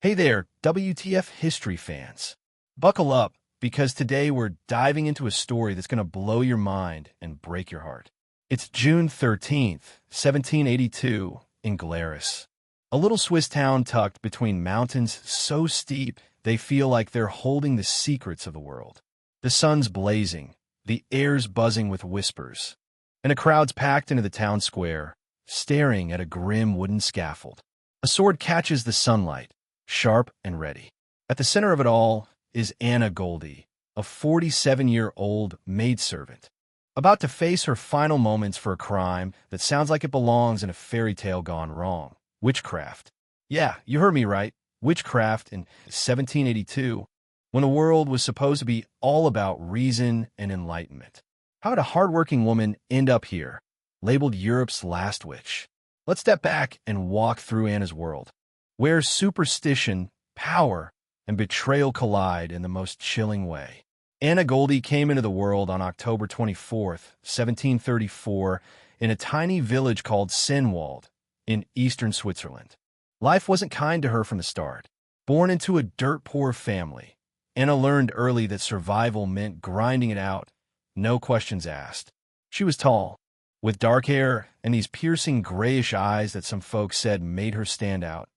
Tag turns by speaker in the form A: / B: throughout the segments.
A: Hey there, WTF history fans. Buckle up, because today we're diving into a story that's going to blow your mind and break your heart. It's June 13th, 1782, in Glarus, a little Swiss town tucked between mountains so steep they feel like they're holding the secrets of the world. The sun's blazing, the air's buzzing with whispers, and a crowd's packed into the town square, staring at a grim wooden scaffold. A sword catches the sunlight, sharp and ready. At the center of it all is Anna Göldi, a 47-year-old maidservant, about to face her final moments for a crime that sounds like it belongs in a fairy tale gone wrong: witchcraft. Yeah, you heard me right. Witchcraft in 1782, when the world was supposed to be all about reason and enlightenment. How did a hardworking woman end up here, labeled Europe's last witch? Let's step back and walk through Anna's world, where superstition, power, and betrayal collide in the most chilling way. Anna Göldi came into the world on October 24th, 1734, in a tiny village called Senwald in eastern Switzerland. Life wasn't kind to her from the start. Born into a dirt-poor family, Anna learned early that survival meant grinding it out, no questions asked. She was tall, with dark hair and these piercing grayish eyes that some folks said made her stand out,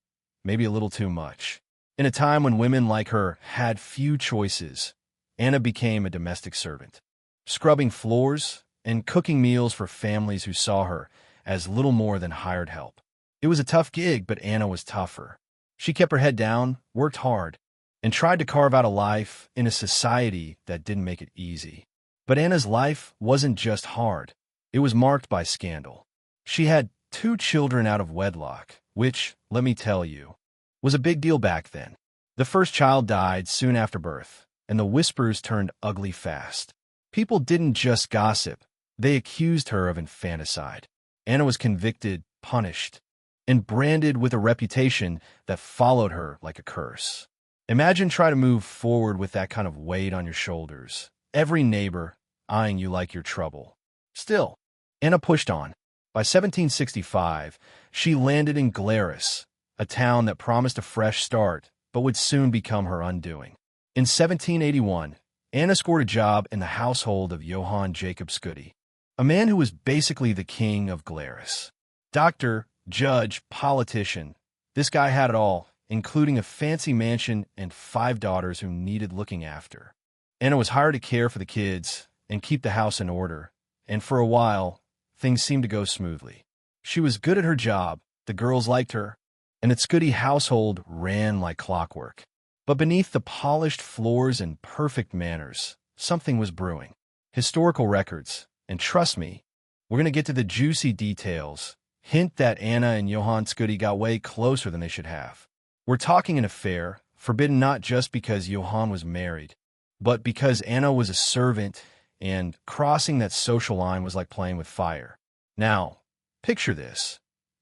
A: maybe a little too much. In a time when women like her had few choices, Anna became a domestic servant, scrubbing floors and cooking meals for families who saw her as little more than hired help. It was a tough gig, but Anna was tougher. She kept her head down, worked hard, and tried to carve out a life in a society that didn't make it easy. But Anna's life wasn't just hard. It was marked by scandal. She had 2 children out of wedlock, which, let me tell you, was a big deal back then. The first child died soon after birth, and the whispers turned ugly fast. People didn't just gossip, they accused her of infanticide. Anna was convicted, punished, and branded with a reputation that followed her like a curse. Imagine trying to move forward with that kind of weight on your shoulders, every neighbor eyeing you like you're trouble. Still, Anna pushed on. By 1765, she landed in Glarus, a town that promised a fresh start but would soon become her undoing. In 1781, Anna scored a job in the household of Johann Jacob Göldi, a man who was basically the king of Glarus. Doctor, judge, politician, this guy had it all, including a fancy mansion and 5 daughters who needed looking after. Anna was hired to care for the kids and keep the house in order, and for a while, things seemed to go smoothly. She was good at her job, the girls liked her, and its Göldi household ran like clockwork. But beneath the polished floors and perfect manners, something was brewing. Historical records, and trust me, we're going to get to the juicy details, hint that Anna and Johann Göldi got way closer than they should have. We're talking an affair, forbidden not just because Johann was married, but because Anna was a servant, and crossing that social line was like playing with fire. Now, picture this.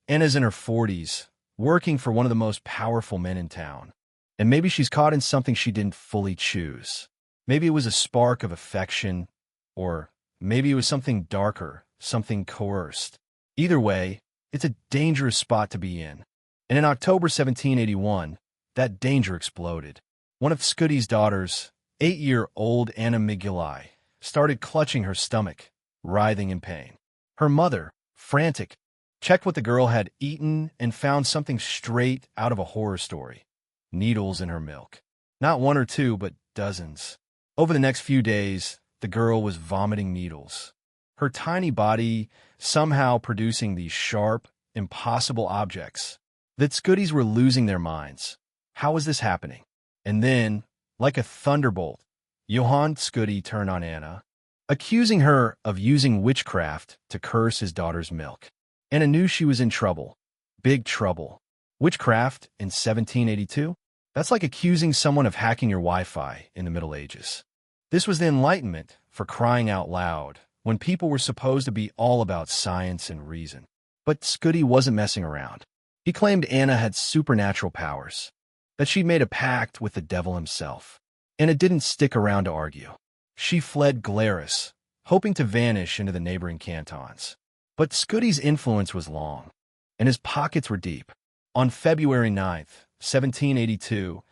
A: Anna's in her 40s, working for one of the most powerful men in town. And maybe she's caught in something she didn't fully choose. Maybe it was a spark of affection, or maybe it was something darker, something coerced. Either way, it's a dangerous spot to be in. And in October 1781, that danger exploded. One of Göldi's daughters, 8-year-old Anna Migulai, started clutching her stomach, writhing in pain. Her mother, frantic, checked what the girl had eaten and found something straight out of a horror story: needles in her milk. Not 1 or 2, but dozens. Over the next few days, the girl was vomiting needles, her tiny body somehow producing these sharp, impossible objects. The Göldi's were losing their minds. How was this happening? And then, like a thunderbolt, Johann Göldi turned on Anna, accusing her of using witchcraft to curse his daughter's milk. Anna knew she was in trouble. Big trouble. Witchcraft in 1782? That's like accusing someone of hacking your Wi-Fi in the Middle Ages. This was the Enlightenment, for crying out loud, when people were supposed to be all about science and reason. But Göldi wasn't messing around. He claimed Anna had supernatural powers, that she'd made a pact with the devil himself. Anna didn't stick around to argue. She fled Glarus, hoping to vanish into the neighboring cantons. But Göldi's influence was long, and his pockets were deep. On February 9th, 1782,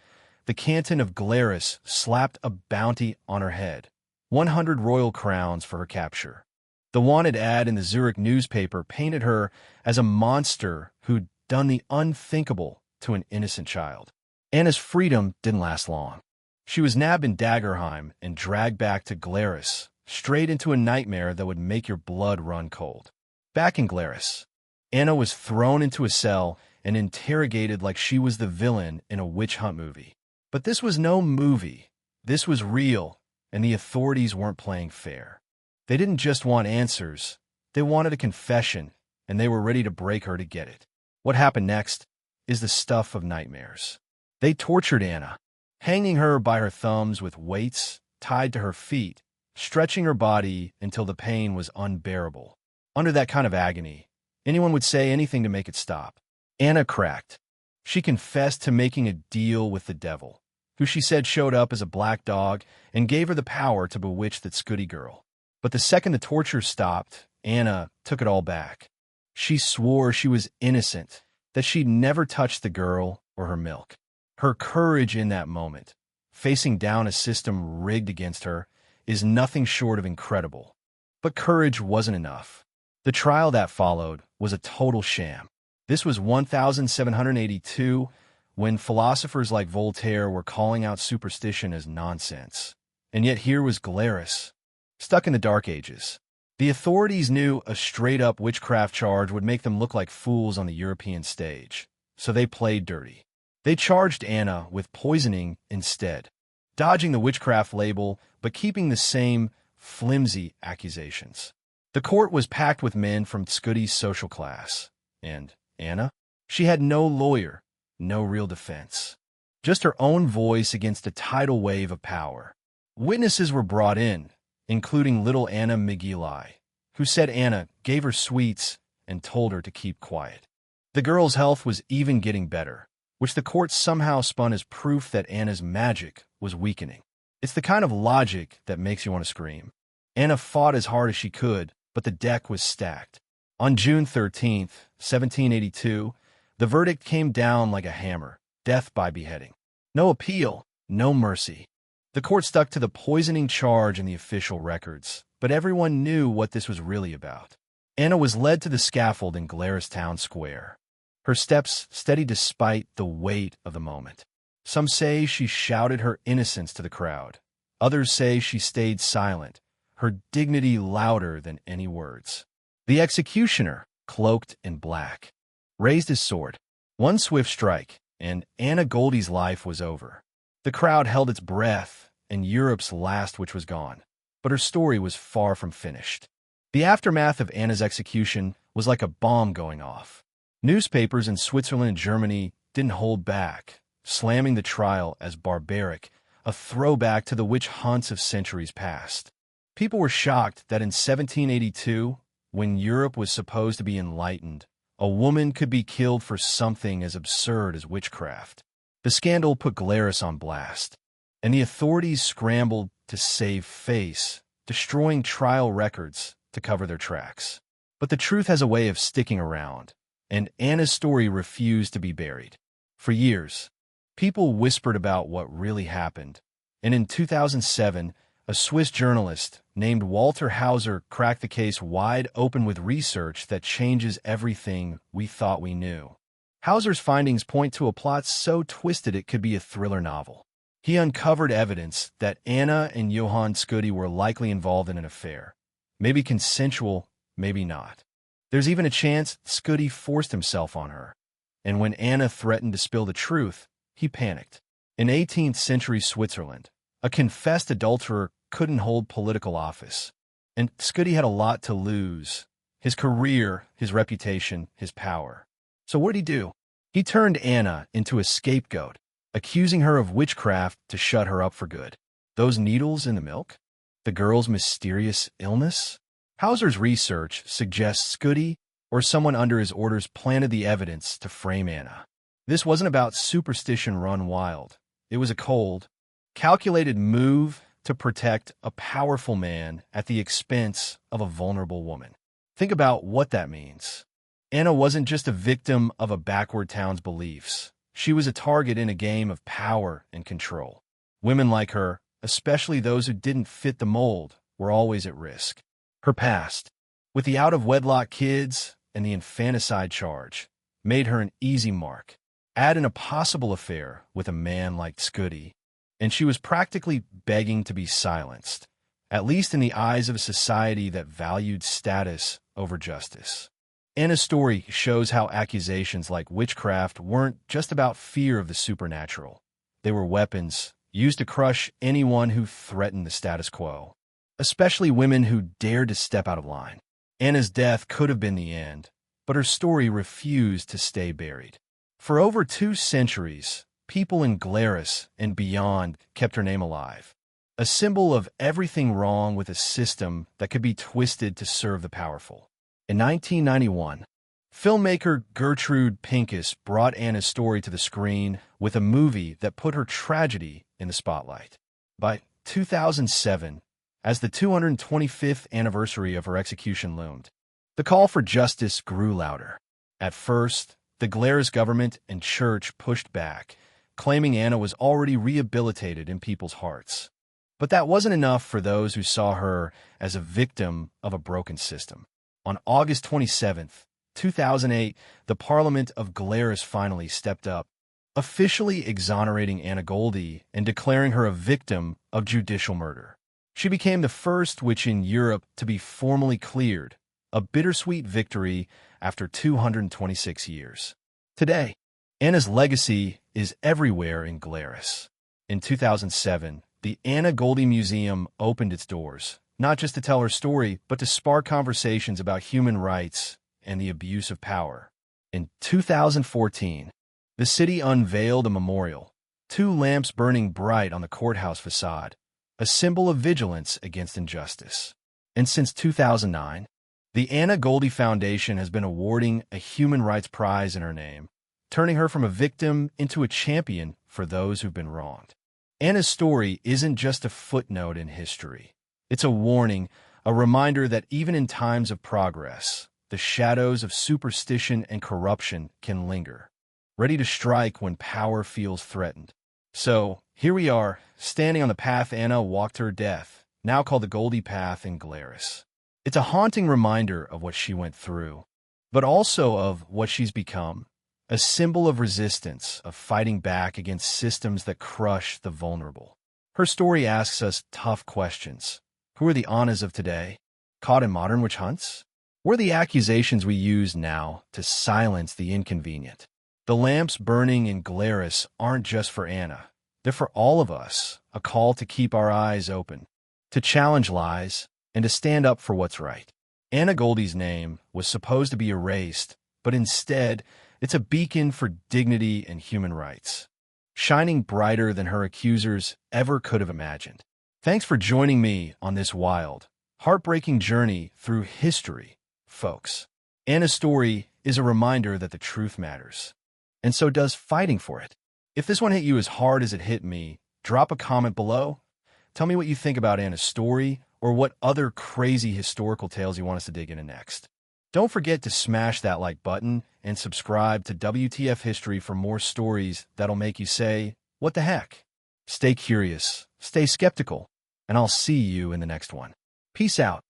A: the canton of Glarus slapped a bounty on her head, 100 royal crowns for her capture. The wanted ad in the Zurich newspaper painted her as a monster who'd done the unthinkable to an innocent child. Anna's freedom didn't last long. She was nabbed in Dagerheim and dragged back to Glarus, straight into a nightmare that would make your blood run cold. Back in Glarus, Anna was thrown into a cell and interrogated like she was the villain in a witch hunt movie. But this was no movie. This was real, and the authorities weren't playing fair. They didn't just want answers. They wanted a confession, and they were ready to break her to get it. What happened next is the stuff of nightmares. They tortured Anna, hanging her by her thumbs with weights tied to her feet, stretching her body until the pain was unbearable. Under that kind of agony, anyone would say anything to make it stop. Anna cracked. She confessed to making a deal with the devil, who she said showed up as a black dog and gave her the power to bewitch that Göldi girl. But the second the torture stopped, Anna took it all back. She swore she was innocent, that she'd never touched the girl or her milk. Her courage in that moment, facing down a system rigged against her, is nothing short of incredible. But courage wasn't enough. The trial that followed was a total sham. This was 1782, when philosophers like Voltaire were calling out superstition as nonsense. And yet here was Glarus, stuck in the Dark Ages. The authorities knew a straight-up witchcraft charge would make them look like fools on the European stage, so they played dirty. They charged Anna with poisoning instead, dodging the witchcraft label but keeping the same flimsy accusations. The court was packed with men from Göldi's social class, and Anna? She had no lawyer, no real defense. Just her own voice against a tidal wave of power. Witnesses were brought in, including little Anna Migili, who said Anna gave her sweets and told her to keep quiet. The girl's health was even getting better, which the court somehow spun as proof that Anna's magic was weakening. It's the kind of logic that makes you want to scream. Anna fought as hard as she could, but the deck was stacked. On June 13, 1782, the verdict came down like a hammer, death by beheading. No appeal, no mercy. The court stuck to the poisoning charge in the official records, but everyone knew what this was really about. Anna was led to the scaffold in Glarus Town Square. Her steps steady despite the weight of the moment. Some say she shouted her innocence to the crowd. Others say she stayed silent, her dignity louder than any words. The executioner, cloaked in black, raised his sword. One swift strike, and Anna Göldi's life was over. The crowd held its breath, and Europe's last witch was gone. But her story was far from finished. The aftermath of Anna's execution was like a bomb going off. Newspapers in Switzerland and Germany didn't hold back, slamming the trial as barbaric, a throwback to the witch hunts of centuries past. People were shocked that in 1782, when Europe was supposed to be enlightened, a woman could be killed for something as absurd as witchcraft. The scandal put Glarus on blast, and the authorities scrambled to save face, destroying trial records to cover their tracks. But the truth has a way of sticking around, and Anna's story refused to be buried. For years, people whispered about what really happened, and in 2007, a Swiss journalist named Walter Hauser cracked the case wide open with research that changes everything we thought we knew. Hauser's findings point to a plot so twisted it could be a thriller novel. He uncovered evidence that Anna and Johann Göldi were likely involved in an affair. Maybe consensual, maybe not. There's even a chance Göldi forced himself on her. And when Anna threatened to spill the truth, he panicked. In 18th century Switzerland, a confessed adulterer couldn't hold political office. And Göldi had a lot to lose. His career, his reputation, his power. So what did he do? He turned Anna into a scapegoat, accusing her of witchcraft to shut her up for good. Those needles in the milk? The girl's mysterious illness? Hauser's research suggests Göldi or someone under his orders planted the evidence to frame Anna. This wasn't about superstition run wild. It was a cold, calculated move to protect a powerful man at the expense of a vulnerable woman. Think about what that means. Anna wasn't just a victim of a backward town's beliefs. She was a target in a game of power and control. Women like her, especially those who didn't fit the mold, were always at risk. Her past, with the out-of-wedlock kids and the infanticide charge, made her an easy mark. Add in a possible affair with a man like Göldi, and she was practically begging to be silenced, at least in the eyes of a society that valued status over justice. Anna's story shows how accusations like witchcraft weren't just about fear of the supernatural. They were weapons used to crush anyone who threatened the status quo, especially women who dared to step out of line. Anna's death could have been the end, but her story refused to stay buried. For over 2 centuries, people in Glarus and beyond kept her name alive, a symbol of everything wrong with a system that could be twisted to serve the powerful. In 1991, filmmaker Gertrude Pincus brought Anna's story to the screen with a movie that put her tragedy in the spotlight. By 2007, as the 225th anniversary of her execution loomed, the call for justice grew louder. At first, the Glarus government and church pushed back, claiming Anna was already rehabilitated in people's hearts. But that wasn't enough for those who saw her as a victim of a broken system. On August 27, 2008, the Parliament of Glarus finally stepped up, officially exonerating Anna Göldi and declaring her a victim of judicial murder. She became the first witch in Europe to be formally cleared, a bittersweet victory after 226 years. Today, Anna's legacy is everywhere in Glarus. In 2007, the Anna Göldi Museum opened its doors, not just to tell her story, but to spark conversations about human rights and the abuse of power. In 2014, the city unveiled a memorial, 2 lamps burning bright on the courthouse facade, a symbol of vigilance against injustice. And since 2009, the Anna Göldi Foundation has been awarding a human rights prize in her name, turning her from a victim into a champion for those who've been wronged. Anna's story isn't just a footnote in history. It's a warning, a reminder that even in times of progress, the shadows of superstition and corruption can linger, ready to strike when power feels threatened. So, here we are, standing on the path Anna walked to her death, now called the Göldi Path in Glarus. It's a haunting reminder of what she went through, but also of what she's become, a symbol of resistance, of fighting back against systems that crush the vulnerable. Her story asks us tough questions. Who are the Annas of today, caught in modern witch hunts? What are the accusations we use now to silence the inconvenient? The lamps burning in Glarus aren't just for Anna. They're for all of us, a call to keep our eyes open, to challenge lies, and to stand up for what's right. Anna Göldi's name was supposed to be erased, but instead, it's a beacon for dignity and human rights, shining brighter than her accusers ever could have imagined. Thanks for joining me on this wild, heartbreaking journey through history, folks. Anna's story is a reminder that the truth matters, and so does fighting for it. If this one hit you as hard as it hit me, drop a comment below. Tell me what you think about Anna's story or what other crazy historical tales you want us to dig into next. Don't forget to smash that like button and subscribe to WTF History for more stories that'll make you say, what the heck? Stay curious, stay skeptical, and I'll see you in the next one. Peace out.